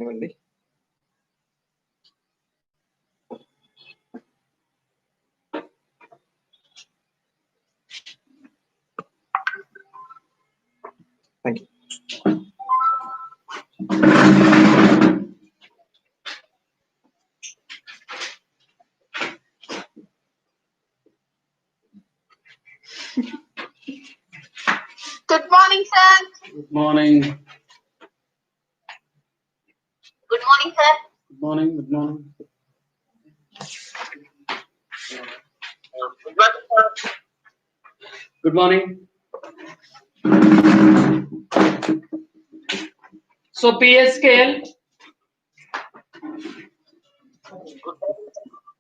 ఏమండి thank you. Good morning, sir. Good morning. Good morning, sir. Good morning. Good morning. Good morning. So PS scale.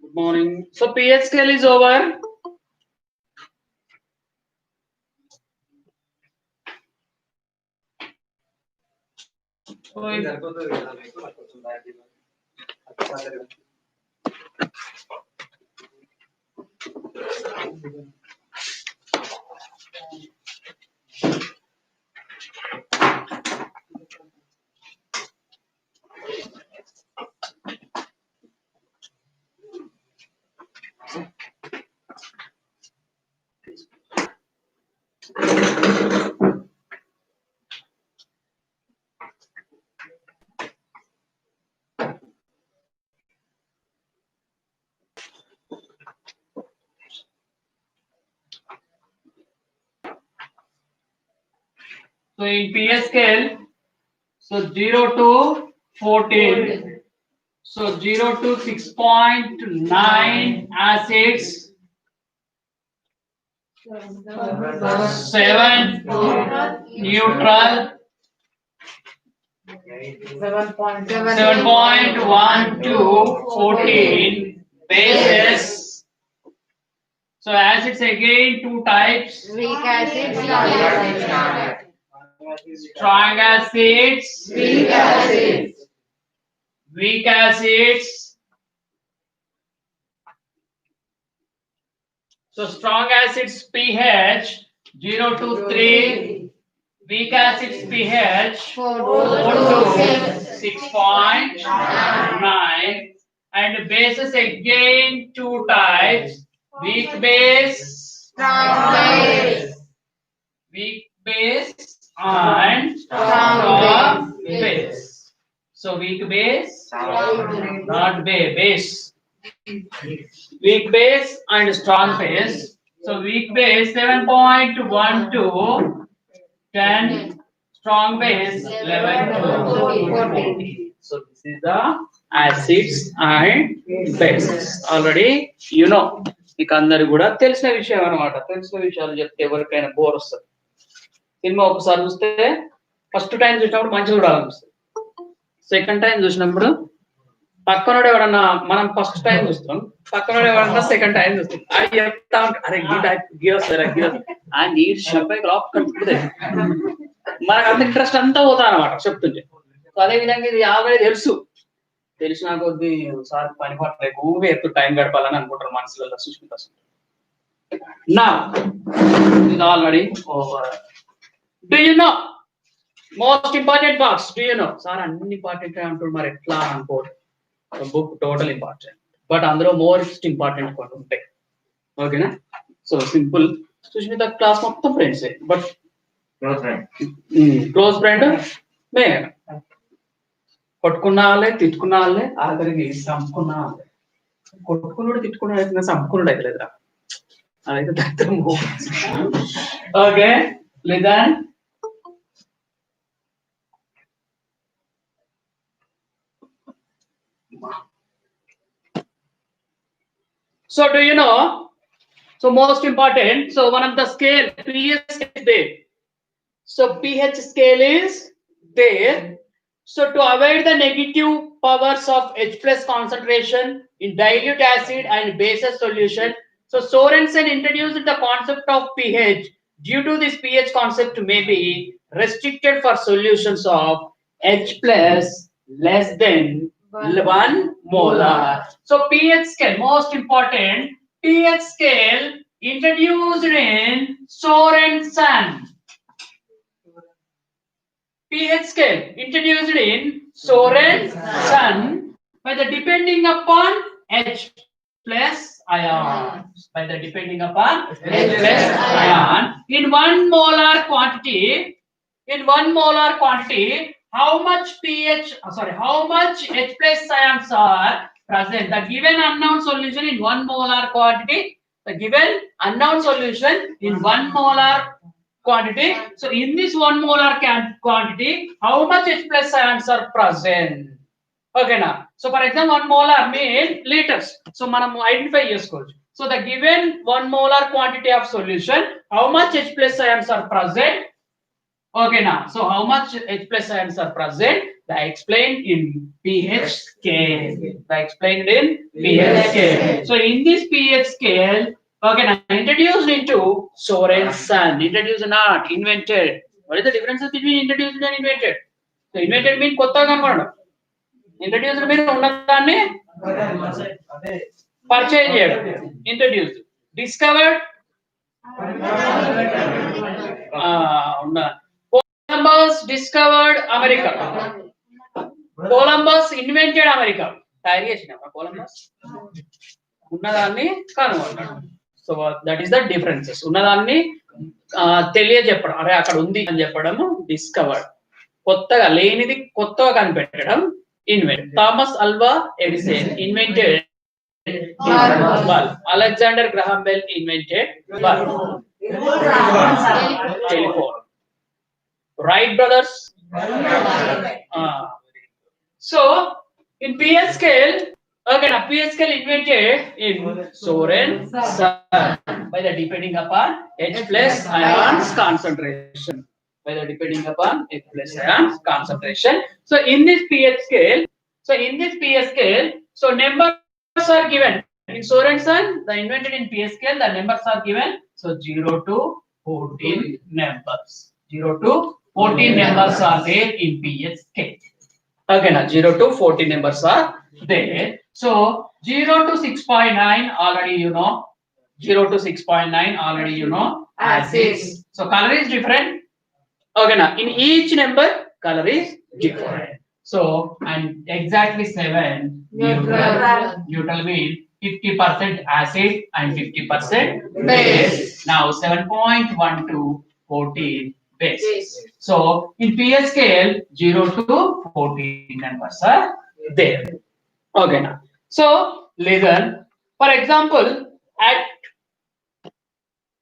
Good morning. So PS scale is over. So in PS scale, so 0 to 14. So 0 to 6.9 acids, 7 neutral, 7.1 to 14 bases. So acids again two types. Weak acid, Strong acids, weak acid, weak acids. So strong acids pH 0 to 3, weak acids pH 4 to 6.9, and bases again two types: weak base, strong base, weak base and strong base. So weak base, not base. Weak base and strong base. So weak base 7.1 to 10, strong base 11 to 14. So this is the acids and bases. Already you know. మీకు అందరు కూడా తెలిసిన విషయం అన్నమాట. తెలిసిన విషయాలు చెప్తే ఎవరికైనా బోర్ వస్తుంది. సినిమా ఒకసారి చూస్తే ఫస్ట్ టైం చూసినప్పుడు మంచిగా చూడాలనిపిస్తుంది. సెకండ్ టైం చూసినప్పుడు పక్కనోడు ఎవడన్నా, మనం ఫస్ట్ టైం చూస్తాం, పక్కనోడు ఎవడన్నా సెకండ్ టైం చూస్తాం, అది చెప్తా ఉంటాం, అరే ఆ నీట్ షాప్ కలుపుతుంది, మనకు అంత ఇంట్రెస్ట్ అంతా పోతా అనమాట చెప్తుంటే. అదే విధంగా ఇది యాభై తెలిసిన కొద్ది సార్ పని పట్టలేక ఊగే ఎత్తు టైం గడపాలని అనుకుంటారు మనసులలో. సుష్మిత నా ఇది already over. Do you know most important parts? Do you know sir అన్ని ఇంపార్టెంట్ అంటారు, మరి ఎట్లా అనుకోరు. బుక్ టోటల్ ఇంపార్టెంట్, బట్ అందులో మోస్ట్ ఇంపార్టెంట్ కొన్ని ఉంటాయి. ఓకేనా? So simple. సుష్మిత క్లాస్ మొత్తం ఫ్రెండ్స్, బట్ క్లోజ్ ఫ్రెండ్ మే కొట్టుకున్న వాళ్ళే, తిట్టుకున్న వాళ్ళే, ఆఖరికి చంపుకున్న వాళ్ళే. కొట్టుకున్నాడు తిట్టుకున్నాడు చంపుకున్నాడు అయితే లేదురా, అదైతే దత్తము. ఓకే, లేదా so do you know, so most important, so one of the scale pH is there, so pH scale is there. So to avoid the negative powers of H plus concentration in dilute acid and bases solution, so Sorensen introduced the concept of pH. Due to this, pH concept may be restricted for solutions of H plus less than 1 molar. So pH scale, most important, pH scale introduced in Sorensen. pH scale introduced in Soren's son by the depending upon H plus ion. By the depending upon H plus ion in 1 molar quantity. In 1 molar quantity, how much pH? Sorry, how much H plus ions are present? The given unknown solution in 1 molar quantity. The given unknown solution in 1 molar quantity. So in this 1 molar quantity, how much H plus ions are present? Okay now. So for example, 1 molar means liters. So మనం identify చేసుకోవచ్చు. So the given 1 molar quantity of solution, how much H plus ions are present? Okay now. So how much H plus ions are present? I explained in pH scale. I explained in pH scale. So in this pH scale, okay, now introduced into Soren's son. Introduced not invented. What is the difference between introduced and invented? So invented means కొత్తగా కనుగొనడం. Introduced means ఉన్నదాన్ని పరిచయం చేయడం. Introduced. Discovered Columbus discovered America. Columbus invented America. తయారు చేసిన Columbus ఉన్నదాన్ని కనుగొన్నాడు. So that is the differences. ఉన్నదాన్ని తెలియజెప్పడం, అరే అక్కడ ఉంది అని చెప్పడము డిస్కవర్డ్. కొత్తగా లేనిది కొత్తగా కనిపెట్టడం invent. Thomas Alva Edison invented bulb. Alexander Graham Bell invented bulb. Telephone. Wright brothers. So in pH scale, okay, now pH scale invented in Soren's son by the depending upon H plus ions concentration. By the depending upon H plus ions concentration. So in this pH scale, so numbers are given. In Soren's son, the invented in pH scale, the numbers are given. So 0 to 14 numbers. 0 to 14 numbers are there in pH scale. Okay, now 0 to 14 numbers are there. So 0 to 6.9 already you know. 0 to 6.9 already you know. Acids. So color is different. Okay, now in each number color is different. So and exactly 7 neutral means 50% acid and 50% base. Now 7.1 to 14 base. So in pH scale 0 to 14 numbers are there. Okay now. So listen. For example, at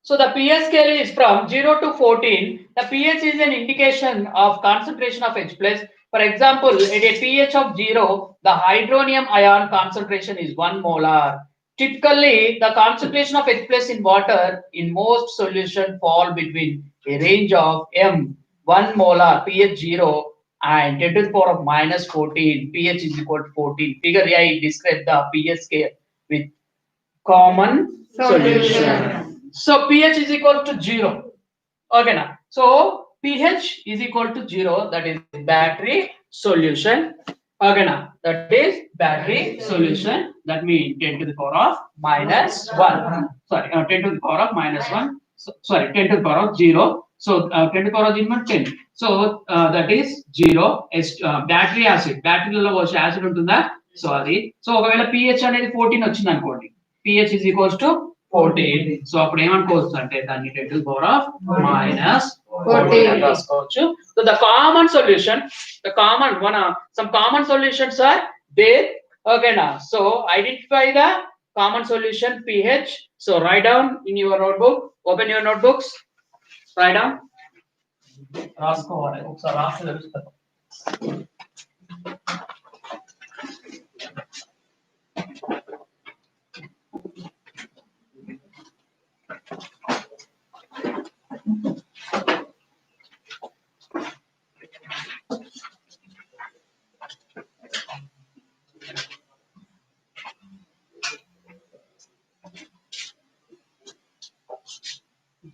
so the pH scale is from 0 to 14. The pH is an indication of concentration of H plus. For example, at a pH of 0, the hydronium ion concentration is 1 molar. Typically, the concentration of H plus in water in most solution fall between a range of M 1 molar pH 0 and 10 to the power of minus 14 pH is equal to 14. Figure I describe the pH scale with common solution. So pH is equal to 0. Okay now. So pH is equal to 0. That is battery solution. Okay now. That is battery solution. That means 10 to the power of minus 1. Sorry, 10 to the power of minus 1. So, sorry, 10 to the power of 0. So 10 to the power of 0 10. So that is 0. Battery acid. Battery lo acid untunda. So adi. So ఒకవేళ pH అనేది 14 వచ్చింది అనుకోండి. pH is equals to 14. So అప్పుడు ఏమనుకోవచ్చు అంటే దాన్ని 10 to the power of minus 14 అని రాసుకోవచ్చు. So the common solution, some common solutions are there. Okay now. So identify the common solution pH. So write down in your notebook. Open your notebooks. Write down. రాసుకోవాలి ఒకసారి రాసి తెలుస్తుంది.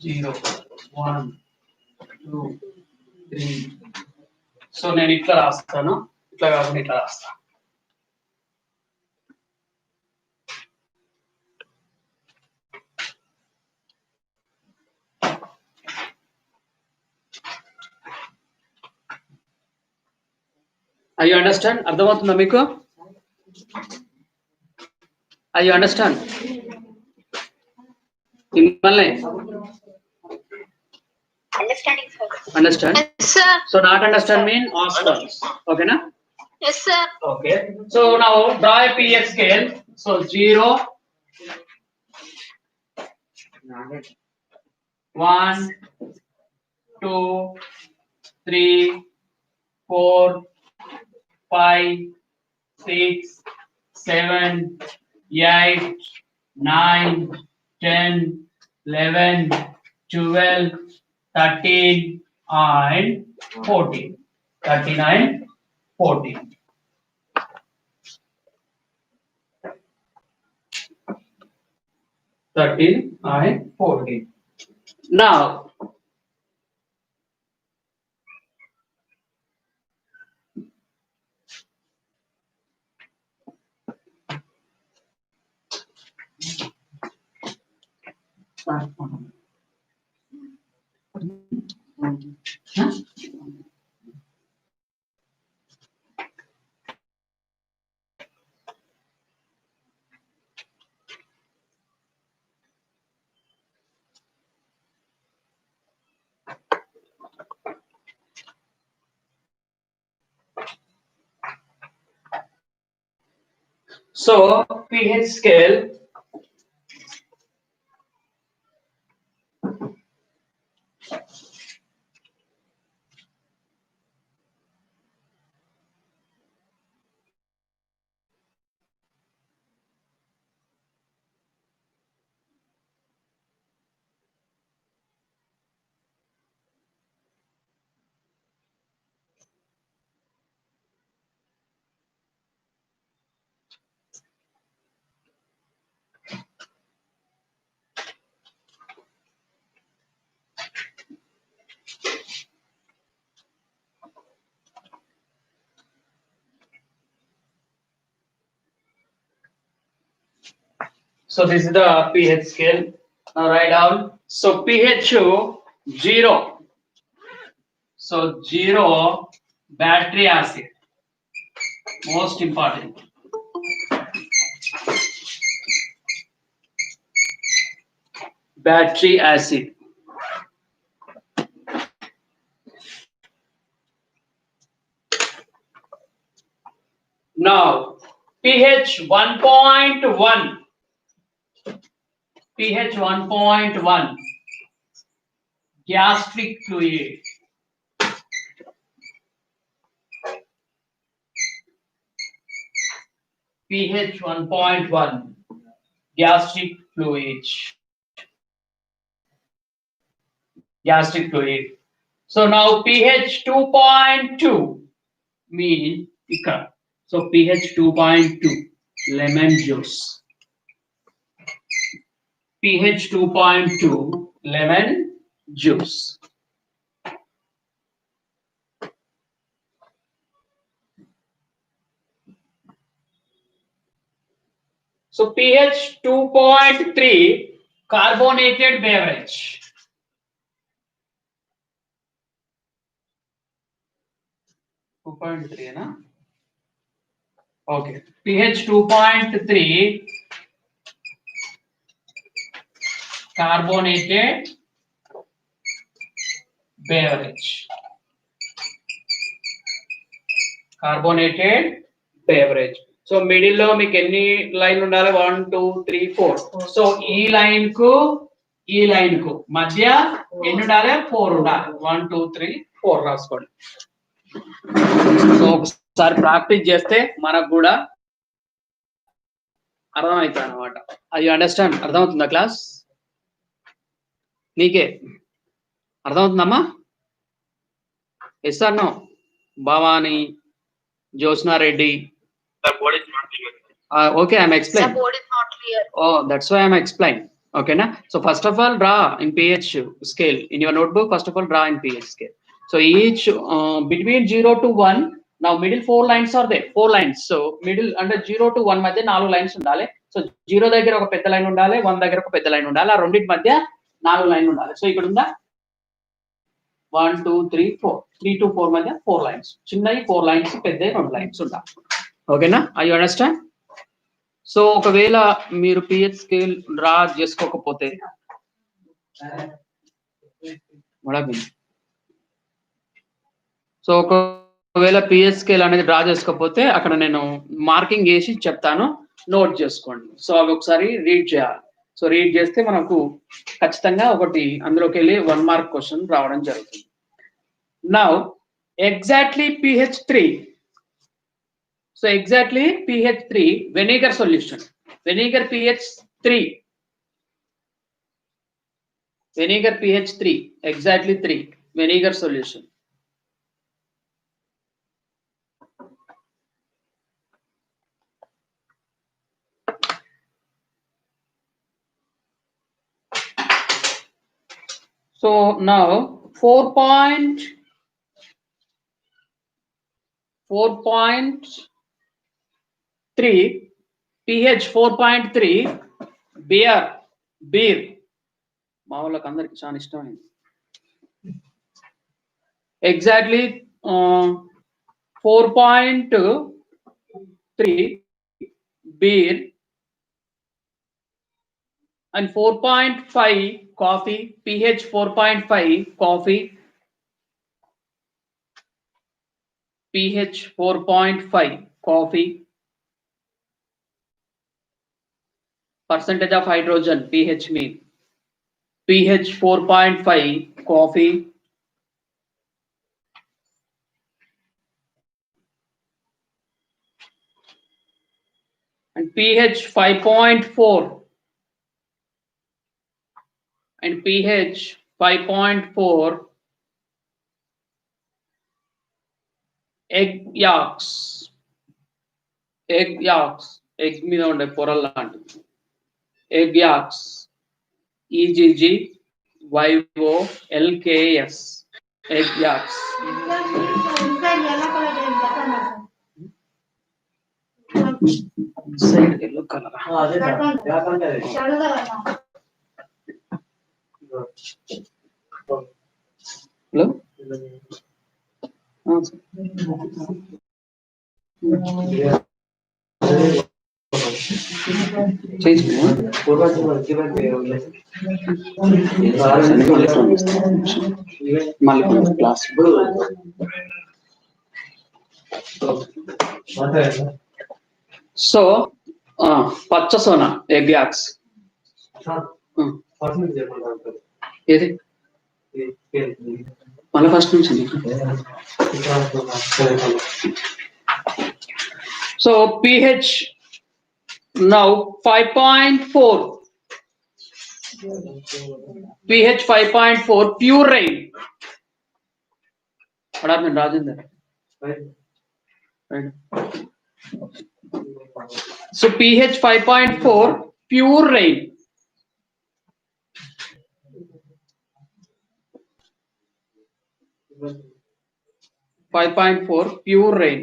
Zero, 1, 2, 3. So నేను ఇట్లా రాస్తాను, ఇట్లా కాకుండా ఇట్లా రాస్తాను. Are you understand? అర్థమవుతుందా మీకు? Are you understand? మిమ్మల్ని Understanding, sir. Understand? Yes, sir. So not understand mean ask once. Okay na? Yes, sir. Okay. So now draw a pH scale. So 0, 1, 2, 3, 4, 5, 6, 7, 8, 9, 10, 11, 12, 13 and 14. 39, 14. And 14. Now, so pH scale. So this is the pH scale. Now write down. So pH 0. So 0 battery acid. Most important. Battery acid. Now pH 1.1. pH 1.1. Gastric fluid. pH 1.1. Gastric fluid. Gastric fluid. So now pH 2.2 mean ikka. So pH 2.2 lemon juice. pH 2.2 lemon juice. So pH 2.3 carbonated beverage. 2.3 na? Okay. pH 2.3 carbonated beverage. Carbonated beverage. So middle లో మీకు ఎన్ని line ఉండాలి 1 2 3 4. So ఈ line కు మధ్య ఎన్ని ఉండాలి 4 ఉండాలి. 1 2 3 4 రాసుకోండి. సో ఒకసారి ప్రాక్టీస్ చేస్తే మనకు కూడా అర్థమవుతుంది అనమాట. అది అండర్స్టాండ్? అర్థమవుతుందా క్లాస్? నీకే అర్థమవుతుందమ్మా? Yes or no? Bhavani, Josna Reddy. The board is not clear. Okay, I'm explaining. The board is not clear. Oh, that's why I'm explaining. Okay, na? So first of all, draw in pH scale. In your notebook, first of all, draw in pH scale. So each between 0 to 1, now middle 4 lines are there. 4 lines. So middle under 0 to 1 మధ్య 4 lines ఉండాలి. So 0 దగ్గర ఒక పెద్ద line ఉండాలి, 1 దగ్గర ఒక పెద్ద line ఉండాలి. ఆ రెండింటి మధ్య 4 లైన్ ఉండాలి. సో ఇక్కడ ఉందా 1 2 3 4 3 to 4 మధ్య 4 లైన్స్ చిన్నవి 4 లైన్స్ పెద్దవి 2 లైన్స్ ఉండాలి. ఓకేనా? I you understand? సో ఒకవేళ మీరు పిహెచ్ స్కేల్ డ్రా చేసుకోకపోతే సో ఒకవేళ పిహెచ్ స్కేల్ అనేది డ్రా చేసుకోకపోతే అక్కడ నేను మార్కింగ్ చేసి చెప్తాను, నోట్ చేసుకోండి. సో అవి ఒకసారి రీడ్ చేయాలి. సో రీడ్ చేస్తే మనకు ఖచ్చితంగా ఒకటి అందులోకి వెళ్ళి 1 మార్క్ క్వశ్చన్ రావడం జరుగుతుంది. Now exactly pH3. So exactly pH3 vinegar solution. Vinegar pH3. Vinegar pH3 exactly 3 vinegar solution. So now 4.3 pH 4.3 beer మా వాళ్ళకి అందరికి చాలా ఇష్టమైంది. Exactly 4.3 beer and 4.5 coffee, pH 4.5 coffee, pH 4.5 coffee, percentage of hydrogen pH mean, pH 4.5 coffee, and pH 5.4 and pH 5.4 egg yolks. Egg మీద ఉండే పొరల్ లాంటివి. Egg yolks. EGG YOLKS. Egg yolks. Inside yellow color. Hello? Change class. So పచ్చ Sona egg axe ఏది మళ్ళీ first నుంచి. So pH now 5.4 pH 5.4 pure rain. What happened, Rajendra? Right. So pH 5.4 pure rain. Pure rain.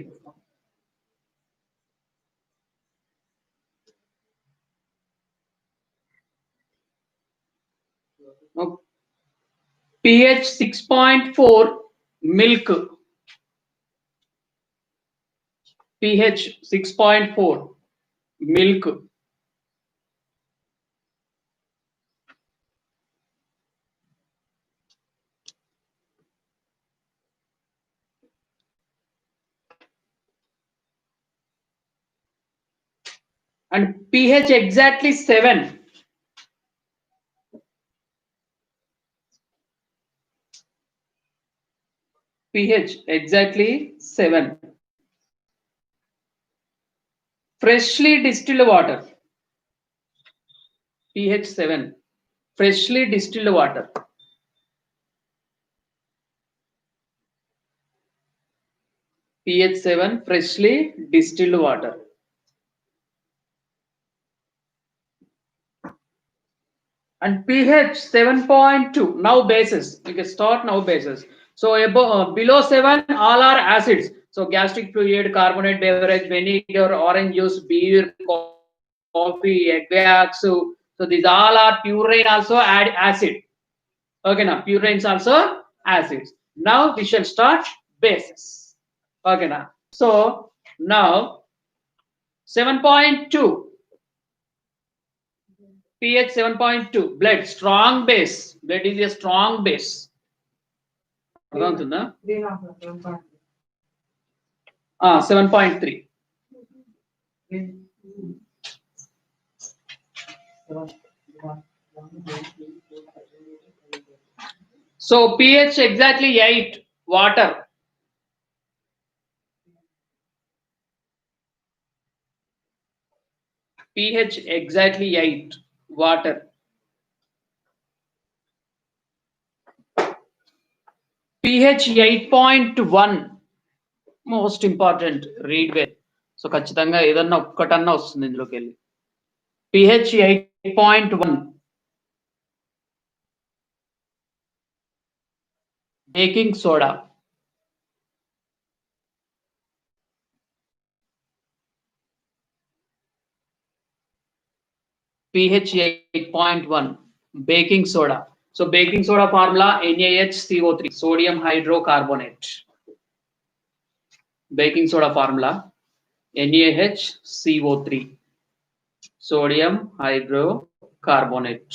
Now, pH 6.4 milk. pH 6.4 milk. And pH exactly 7. pH exactly 7. Freshly distilled water. pH 7. Freshly distilled water. pH 7. Freshly distilled water. And pH 7.2. Now bases. We can start now bases. So above, below 7, all are acids. So gastric fluid, carbonate beverage, vinegar, orange juice, beer, coffee, egg yolks. So these all are purine also add acid. Okay, now purines also acids. Now we shall start bases. Okay now. So now 7.2 pH 7.2 blood strong base. Blood is a strong base. అర్థమవుతుందా? 7.3. So pH exactly 8 water. pH exactly 8 water. pH 8.1 most important read well. So ఖచ్చితంగా ఏదన్నా ఒక్కటన్నా వస్తుంది ఇందులోకి వెళ్ళి. pH 8.1 baking soda. pH 8.1 baking soda. So baking soda formula NaHCO3 sodium hydrocarbonate. Baking soda formula NaHCO3 sodium hydrocarbonate.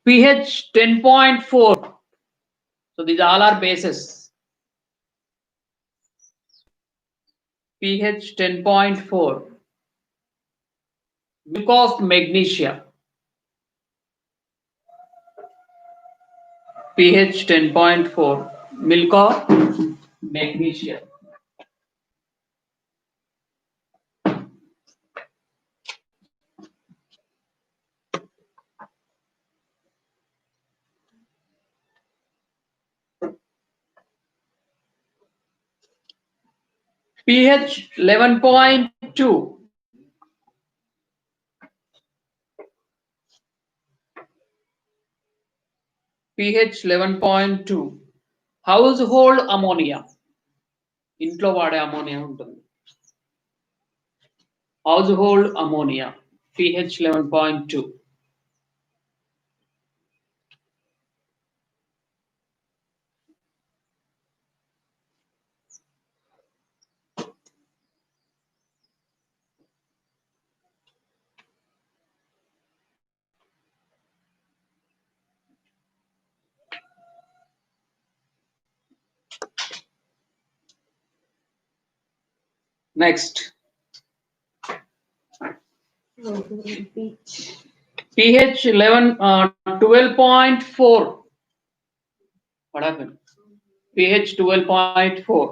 pH 10.4. So these all are bases. pH 10.4 milk of magnesia. pH 10.4 milk of magnesia. pH 11.2 pH 11.2 household ammonia. ఇంట్లో వాడే ammonia ఉంటుంది. household ammonia pH 11.2. Next pH 12.4. What happened? pH 12.4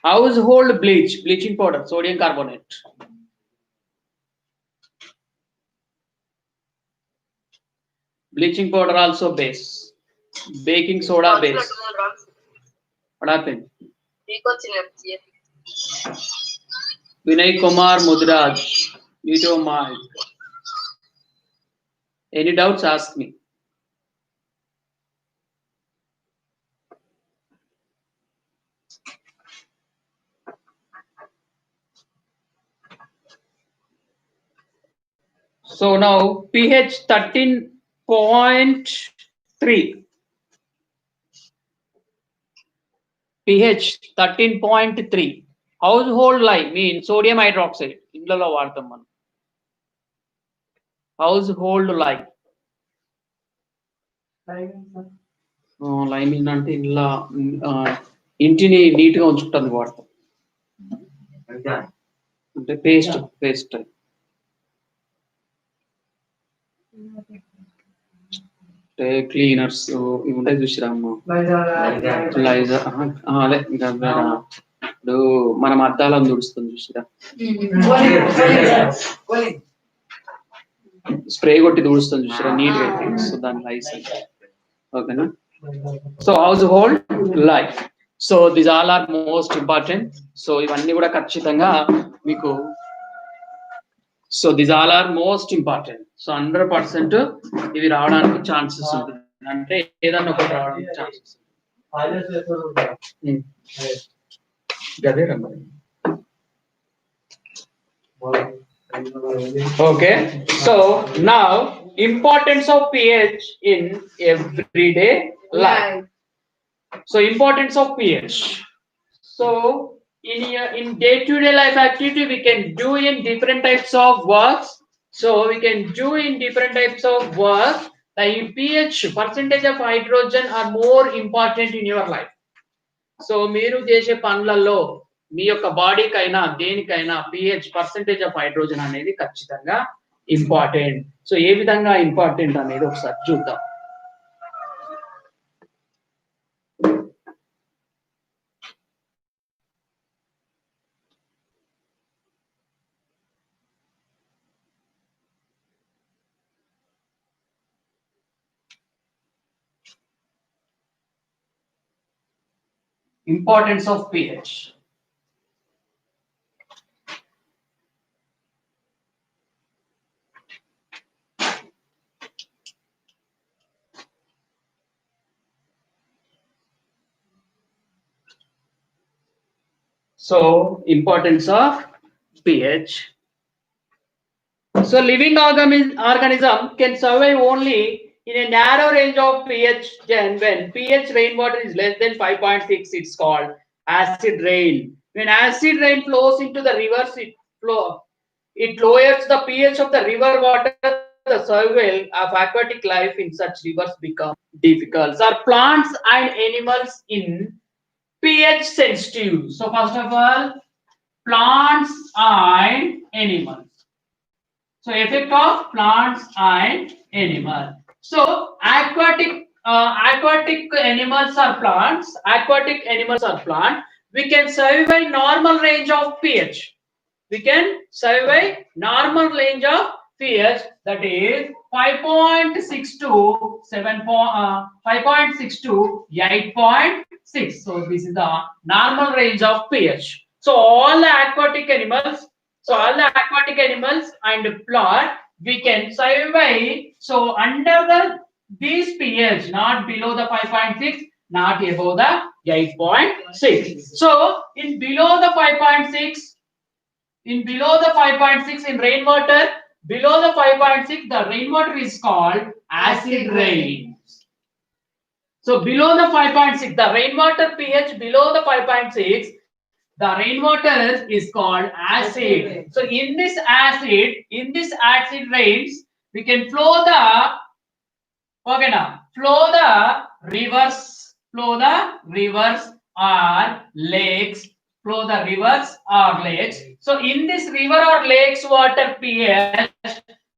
household bleaching powder sodium carbonate. Bleaching powder also base. Baking soda base. What happened? Vinay Kumar Mudraj, Vito Mark. Any doubts? Ask me. So now pH 13.3. pH 13.3 household lye means sodium hydroxide. ఇందులో వాడతాం మనం. household lye. లైమిన్ అంటే ఇలా ఇంటిని neat గా ఉంచుకుంటుంది వాడతాం. అంటే paste అంటే క్లీనర్స్ ఇవి ఉంటాయి చూసిరామ్మ లైజర్ అదే ఇంకా ఇప్పుడు మనం అద్దాలను తుడుస్తుంది చూసిరా స్ప్రే కొట్టి తుడుస్తుంది చూసిరా నీట్ గా అయితే సో దాని లైస్ ఓకేనా. So household life. So this all are most important. So ఇవన్నీ కూడా ఖచ్చితంగా మీకు so this all are most important. So 100% ఇవి రావడానికి ఛాన్సెస్ ఉంటుంది. అంటే ఏదన్నా ఒకటి రావడానికి ఛాన్సెస్ గదే రమ్మ Okay. So now importance of pH in everyday life. So importance of pH. So in day-to-day life activity we can do in different types of works. So we can do in different types of work. The pH percentage of hydrogen are more important in your life. So మీరు చేసే పనులలో మీ యొక్క బాడీకైనా దేనికైనా pH percentage of hydrogen అనేది ఖచ్చితంగా important. So ఏ విధంగా important అనేది ఒకసారి చూద్దాం. Importance of pH. So importance of pH. So living organism can survive only in a narrow range of pH. Then when pH rainwater is less than 5.6, it's called acid rain. When acid rain flows into the rivers, it lowers the pH of the river water. The survival of aquatic life in such rivers become difficult. So are plants and animals in pH sensitive? So first of all, plants and animals. So effect of plants and animals. So aquatic animals are plants. Aquatic animals are plant. We can survive normal range of pH. We can survive normal range of pH, that is 5.6 to 5.6 to 8.6. So this is the normal range of pH. So all the aquatic animals. So all the aquatic animals and plant we can survive. So under this pH, not below the 5.6, not above the 8.6. So in below the 5.6, in rainwater, below the 5.6, the rainwater is called acid rain. So below the 5.6, the rainwater pH below the 5.6, the rainwater is called acid. So in this acid rains, we can flow the rivers or lakes. So in this river or lakes water pH,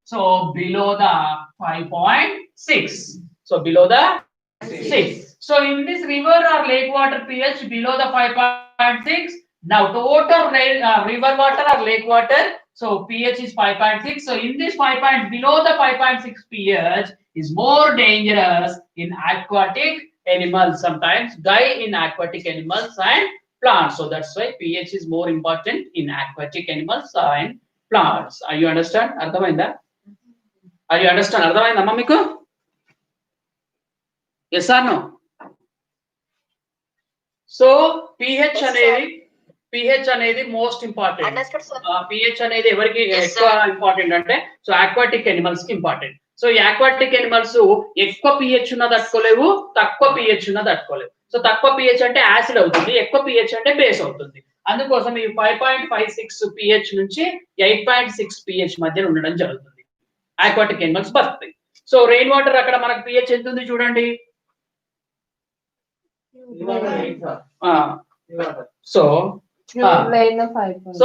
so below the 5.6. So below the 6. So in this river or lake water pH below the 5.6. Now total river water or lake water, so pH is 5.6. So in this below the 5.6 pH is more dangerous in aquatic animals, sometimes die in aquatic animals and plants. So that's why pH is more important in aquatic animals and plants. Are you understand? Ardhamainda? Are you understand? Ardhamainda amma meeku? Yes or no? So pH అనేది most important. pH అనేది ఎవరికి ఎక్కువ important అంటే so aquatic animals కి important. So ఈ aquatic animals ఎక్కువ pH ఉన్న తట్టుకోలేవు, తక్కువ pH ఉన్న తట్టుకోలేవు. సో తక్కువ pH అంటే యాసిడ్ అవుతుంది, ఎక్కువ pH అంటే బేస్ అవుతుంది. అందుకోసం ఈ 5.56 pH నుంచి 8.6 pH మధ్య ఉండడం జరుగుతుంది. ఆక్వాటిక్ అనిమల్స్ బతుకుతాయి. సో రెయిన్ వాటర్ అక్కడ మనకు pH ఎంత ఉంది చూడండి. సో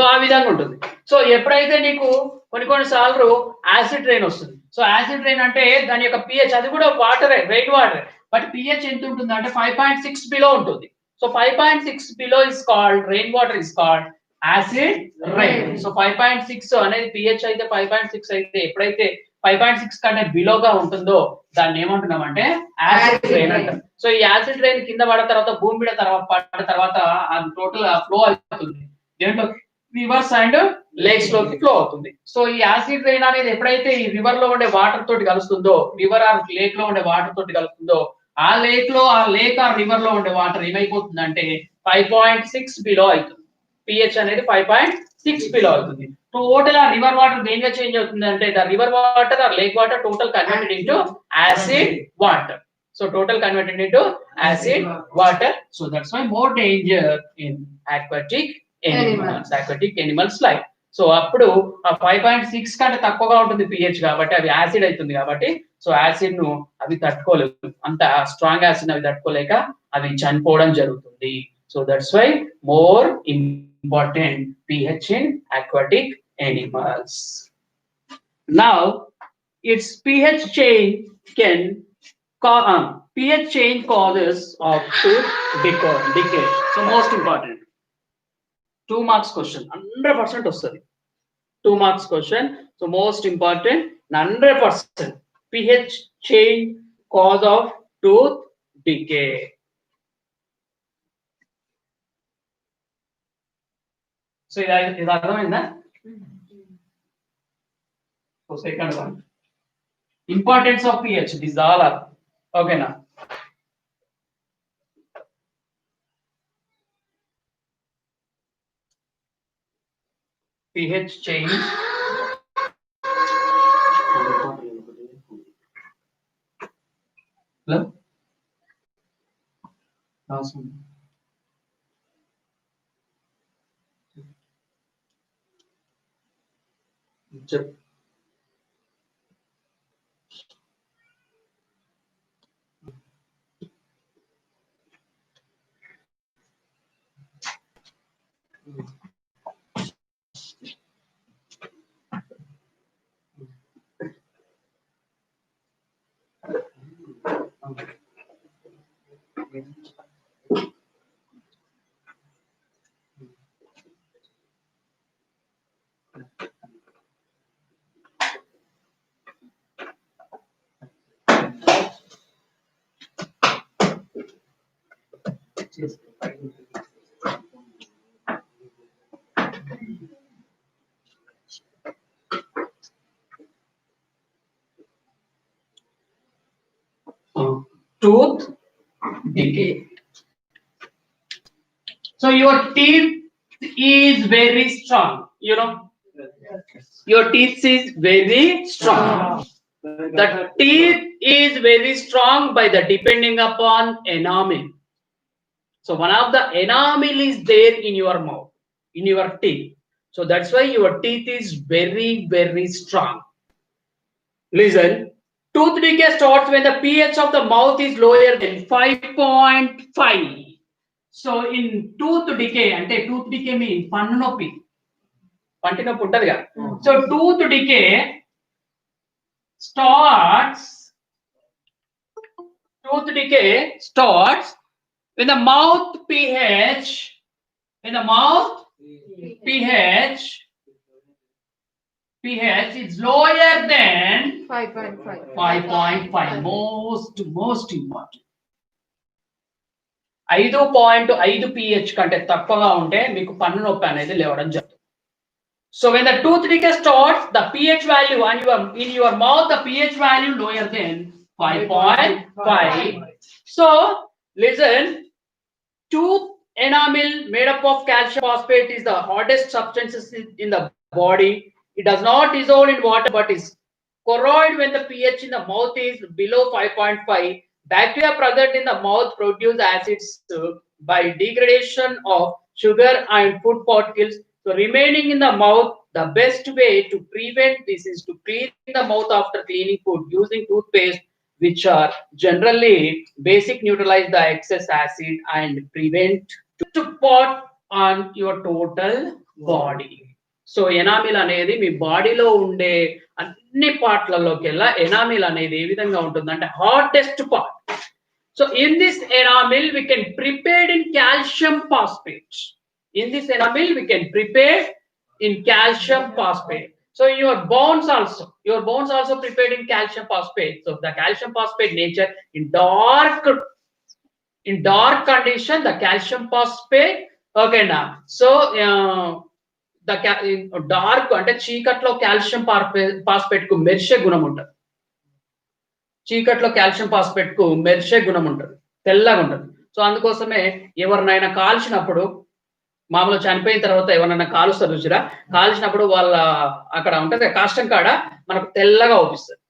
ఆ విధంగా ఉంటుంది. సో ఎప్పుడైతే నీకు కొన్ని సార్లు యాసిడ్ రెయిన్ వస్తుంది. సో యాసిడ్ రెయిన్ అంటే దాని యొక్క పిహెచ్ అది కూడా వాటరే, రెయిన్ వాటర్, బట్ పిహెచ్ ఎంత ఉంటుంది అంటే 5.6 బిలో ఉంటుంది. So 5.6 below is called rain water is called acid rain. So 5.6 అనేది పిహెచ్ అయితే 5.6 అయితే ఎప్పుడైతే 5.6 కంటే బిలోగా ఉంటుందో దాన్ని ఏమంటున్నాం అంటే యాసిడ్ రెయిన్ అంటాం. సో ఈ యాసిడ్ రెయిన్ కింద పడిన తర్వాత భూమి మీద పడిన తర్వాత అది టోటల్ ఫ్లో అవుతుంది దేంట్లో, రివర్స్ అండ్ లేక్స్ లోకి ఫ్లో అవుతుంది. సో ఈ యాసిడ్ రెయిన్ అనేది ఎప్పుడైతే ఈ రివర్ లో ఉండే వాటర్ తోటి కలుస్తుందో, రివర్ ఆర్ లేక్ లో ఉండే వాటర్ తోటి కలుస్తుందో, ఆ లేక్ ఆర్ రివర్ లో ఉండే వాటర్ ఏమైపోతుందంటే 5.6 బిలో అవుతుంది. పిహెచ్ అనేది 5.6 బిలో అవుతుంది. టోటల్ ఆ రివర్ వాటర్ దేనిగా చేంజ్ అవుతుంది అంటే the river water or lake water total converted into acid water. So total converted into acid water. So that's why more danger in aquatic animals life. So అప్పుడు ఆ 5.6 కంటే తక్కువగా ఉంటుంది pH కాబట్టి అవి acid అవుతుంది కాబట్టి సో యాసిడ్ ను అవి తట్టుకోలేవు, అంత స్ట్రాంగ్ యాసిడ్ అవి తట్టుకోలేక అవి చనిపోవడం జరుగుతుంది. So that's why more important pH in aquatic animals. Now its pH change can pH change causes of tooth decay. So most important 2 marks question 100% వస్తుంది 2 marks question. So most important 100% pH change cause of tooth decay. So ఇది అర్థమైందా? So second one, importance of pH. These all are okay now. pH change hello awesome. Tooth decay. So your teeth is very strong, you know. Your teeth is very strong. The teeth is very strong by the depending upon enamel. So one of the enamel is there in your mouth, in your teeth. So that's why your teeth is very strong. Listen, tooth decay starts when the pH of the mouth is lower than 5.5. So in tooth decay, ante tooth decay means pannu noppi, పంటి నొప్పి ఉంటది కదా. So tooth decay starts when the mouth pH is lower than 5.5. Most important. 5.5 pH కంటే తక్కువగా ఉంటే మీకు పన్ను నొప్పి అనేది లేవడం జరుగుతుంది. So when the tooth decay starts, the pH value in your mouth, the pH value lower than 5.5. So listen, tooth enamel made up of calcium phosphate is the hardest substances in the body. It does not dissolve in water but is corrode when the pH in the mouth is below 5.5. Bacteria present in the mouth produce acids by degradation of sugar and food particles. So remaining in the mouth, the best way to prevent this is to clean the mouth after cleaning food using toothpaste, which are generally basic neutralize the excess acid and prevent to pot on your total body. So enamel అనేది మీ బాడీలో ఉండే అన్ని పార్ట్లలోకెల్లా enamel అనేది ఏ విధంగా ఉంటుందంటే hardest part. So in this enamel we can prepare in calcium phosphate. In this enamel we can prepare in calcium phosphate. So your bones also prepared in calcium phosphate. So the calcium phosphate nature in dark condition, the calcium phosphate, okay now. So the dark అంటే చీకట్లో calcium phosphate కు మెరిసే గుణం ఉంటుంది. చీకట్లో calcium phosphate కు మెరిసే గుణం ఉంటుంది, తెల్లగా ఉంటుంది. సో అందుకోసమే ఎవరినైనా కాల్చినప్పుడు మామూలు చనిపోయిన తర్వాత ఎవరన్నా కాలుస్తారు చూసిరా, కాల్చినప్పుడు వాళ్ళ అక్కడ ఉంటది కాష్టం కాడ మనకు తెల్లగా అవుపిస్తుంది,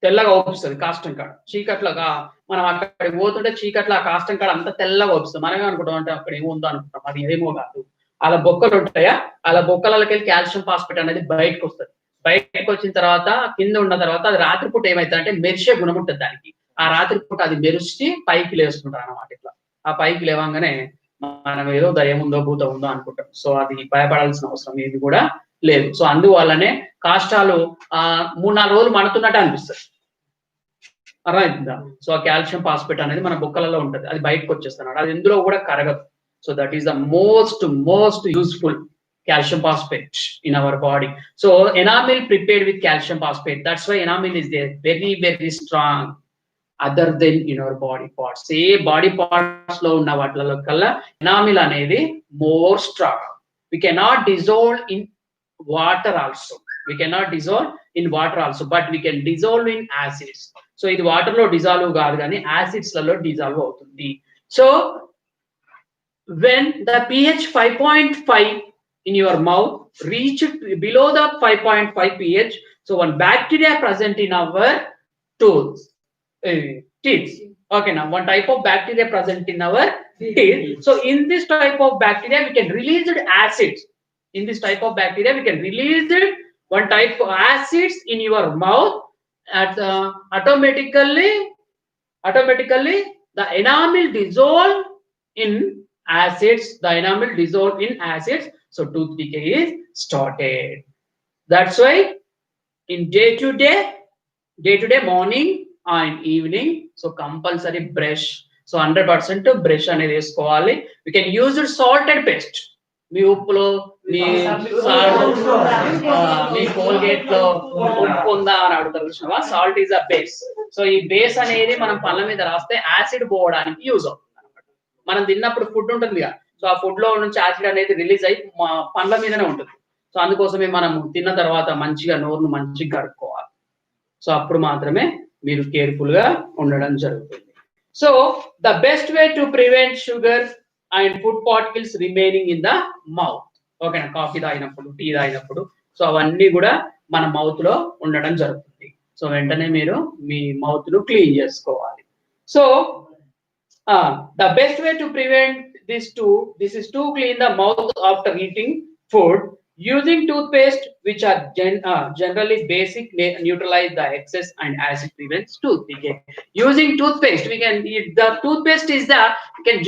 తెల్లగా అవుపిస్తుంది కాష్టం కాడ. చీకట్లుగా మనం అక్కడికి పోతుంటే చీకట్ల ఆ కాష్టం కాడ అంత తెల్లగా అవుపిస్తుంది. మనమే అనుకుంటాం అంటే అక్కడ ఏముందో అనుకుంటాం, అది ఏమో కాదు. అలా బొక్కలు ఉంటాయా, అలా బొక్కలకి వెళ్ళి కాల్షియం ఫాస్ఫేట్ అనేది బయటకు వస్తుంది. బయటకు వచ్చిన తర్వాత కింద ఉన్న తర్వాత అది రాత్రిపూట ఏమైతుంది అంటే మెరిసే గుణం ఉంటుంది దానికి. ఆ రాత్రిపూట అది మెరిచి పైకి లేస్తుంటారు అన్నమాట. ఇట్లా ఆ పైకి లేవంగానే మనం ఏదో దయ్యం ఉందో భూతం ఉందో అనుకుంటాం. సో అది భయపడాల్సిన అవసరం ఏది కూడా లేదు. సో అందువల్లనే కాష్టాలు 3-4 రోజులు మడుతున్నట్టు అనిపిస్తుంది, అర్థమవుతుందా. సో ఆ కాల్షియం ఫాస్ఫేట్ అనేది మన బొక్కలలో ఉంటుంది, అది బయటకు వచ్చేస్తున్నాడు, అది ఎందులో కూడా కరగదు. So that is the most useful calcium phosphate in our body. So enamel prepared with calcium phosphate, that's why enamel is there, very strong other than in our body parts. A body parts లో ఉన్న వాటిలో కల్లా enamel అనేది more strong. We cannot dissolve in water also, but we can dissolve in acids. So ఇది water లో dissolve కాదు కానీ acids లలో డిజాల్వ్ అవుతుంది. So when the pH 5.5 in your mouth reached below the 5.5 pH, so one bacteria present in our teeth. Okay, now one type of bacteria present in our teeth. So in this type of bacteria we can release acids. One type of acids in your mouth, at automatically the enamel dissolve in acids. So tooth decay is started. That's why in day to day morning and evening, so compulsory brush. So 100% brush అనేది వేసుకోవాలి. We can use salted paste. మీ ఉప్పులో మీ Colgate లో ఉప్పు ఉందా అని అడుగుతారు చూసినావా, salt is a base. So ఈ బేస్ అనేది మనం పళ్ళ మీద రాస్తే యాసిడ్ పోవడానికి యూజ్ అవుతుంది అనమాట. మనం తిన్నప్పుడు ఫుడ్ ఉంటుంది కదా, సో ఆ ఫుడ్ లో నుంచి యాసిడ్ అనేది రిలీజ్ అయ్యి పండ్ల మీదనే ఉంటుంది. సో అందుకోసమే మనం తిన్న తర్వాత మంచిగా నోరును మంచిగా కడుక్కోవాలి. సో అప్పుడు మాత్రమే మీరు కేర్ఫుల్ గా ఉండడం జరుగుతుంది. So the best way to prevent sugar and food particles remaining in the mouth. ఓకేనా, కాఫీ తాగినప్పుడు, టీ తాగినప్పుడు, సో అవన్నీ కూడా మన మౌత్ లో ఉండడం జరుగుతుంది. సో వెంటనే మీరు మీ మౌత్ ను క్లీన్ చేసుకోవాలి. So the best way to prevent this is to clean the mouth after eating food using toothpaste, which are generally basic, neutralize the excess and acid prevents tooth decay. Using toothpaste, we can the toothpaste is the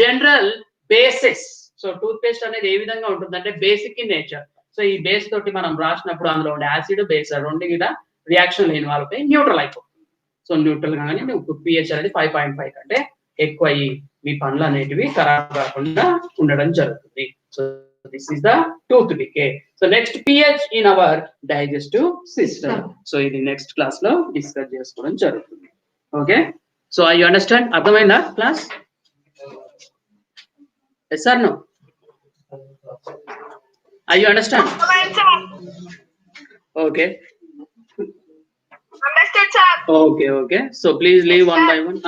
general basis. So toothpaste అనేది ఏ విధంగా ఉంటుందంటే basic in nature. So ఈ base తోటి మనం రాసినప్పుడు అందులో ఉండే acid base రెండు కూడా రియాక్షన్ లేని వాళ్ళపై న్యూట్రల్ అయిపోతుంది. సో న్యూట్రల్ గానే pH అనేది 5.5 కంటే ఎక్కువ అయ్యి మీ పండ్లు అనేటివి ఖరాబ్ కాకుండా ఉండడం జరుగుతుంది. So this is the tooth decay. So next pH in our digestive system. So ఇది నెక్స్ట్ క్లాస్ లో డిస్కస్ చేసుకోవడం జరుగుతుంది. ఓకే, సో ఐ అండర్స్టాండ్, అర్థమైందా class? Yes or no? Are you understand? Okay. Understood, sir. Okay. So please leave Yes, one sir. by one.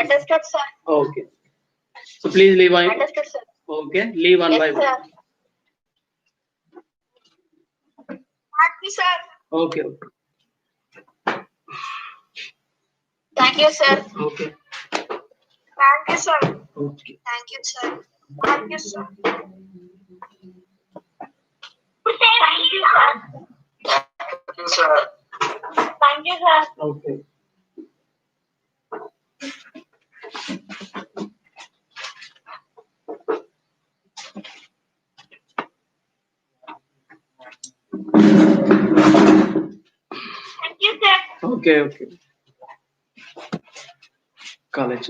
Understood, sir. Okay. So please leave one. Understood, sir. Okay, leave one Yes, by sir. one. Happy, sir. Okay. Thank you, sir. Okay. Thank you, sir. Okay. Thank you, sir. Thank you, sir. Thank you, sir. Thank you, sir. Thank you, sir. Okay. Thank you, sir. Okay. College.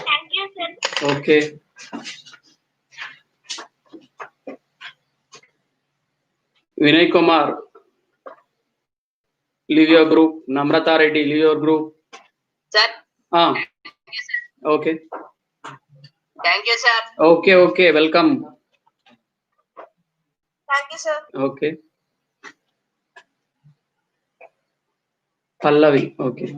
Thank you, sir. Okay. Vinay Kumar, leave your group. Namrata Reddy, leave your group. Sir. Okay. Thank you, sir. Okay. Welcome. Thank you, sir. Okay. Pallavi. Okay.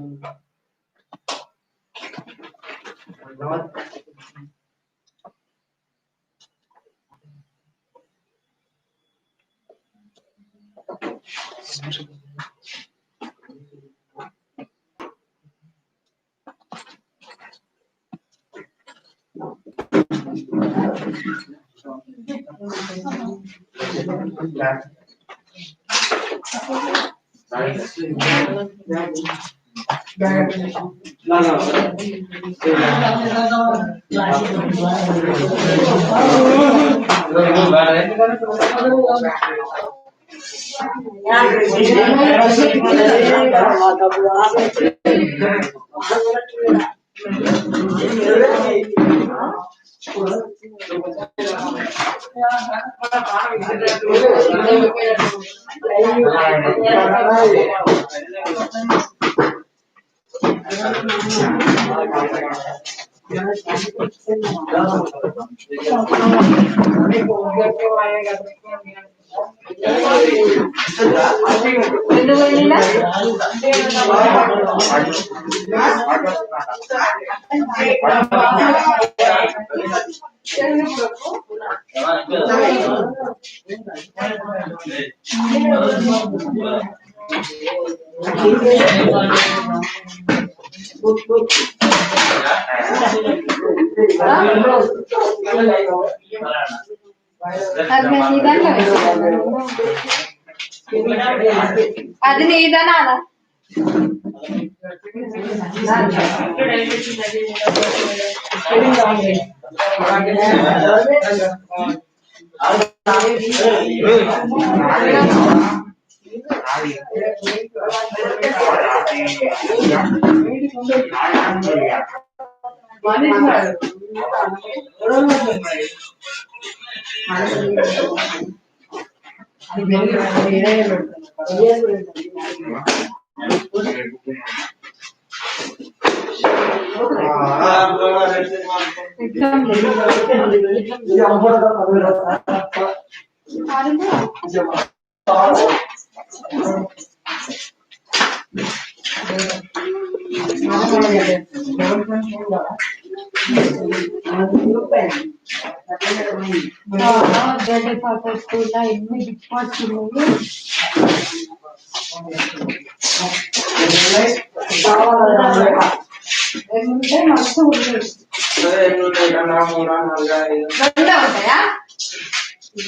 అది నీదనా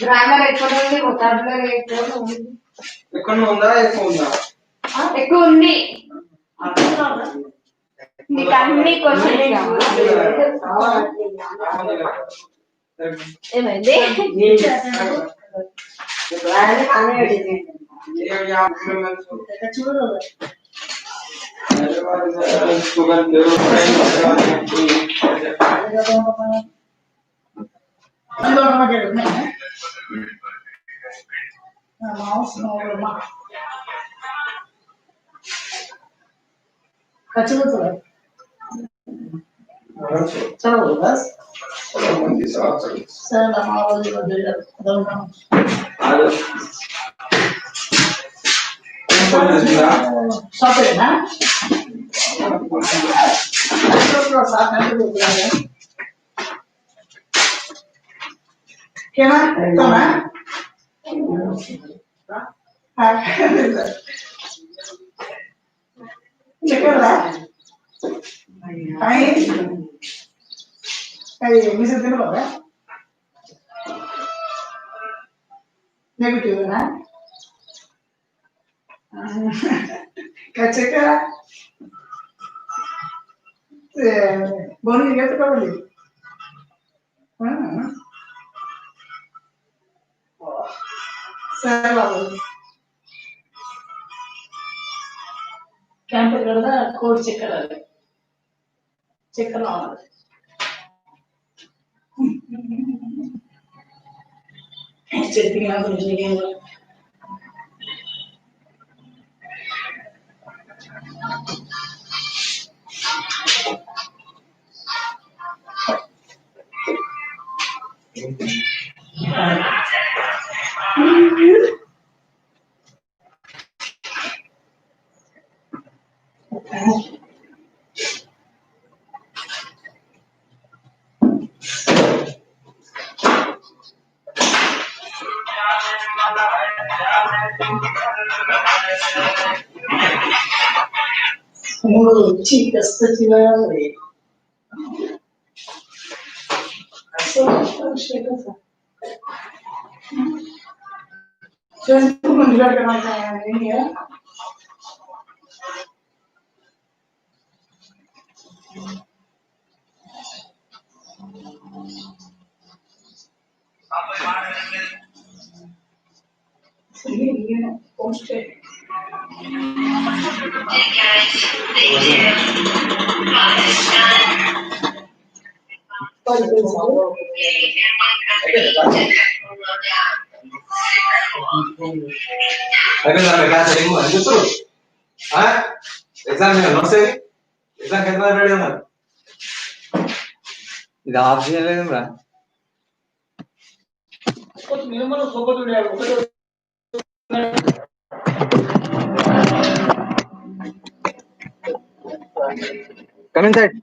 grammar ఎక్కువ ఉంది, vocabulary ఎక్కువ ఉంది. ఎక్కువ ఉంది. నీకు అన్ని questions ఏమైంది? चलो बस सर हमारा ना क्या ना तो ना लेकर Hai, bisa dengar apa? Negatif kan? Kaceka, baru ingat apa lagi? Salah. Camp करना कोड चेक करा ले, चेक करना होगा. चेकिंग ना तो नहीं होगा. Uno ci aspettare. Cioè, tu non direi che non c'è niente. Sì, forse. Hey guys, thank you. Class-10. Poi pensavo. Akan sampai kelas ini mau lanjut terus? Hah? Exam ya, no sé. Exam कितना ready होना? ఇది option లేదు రా. Come inside.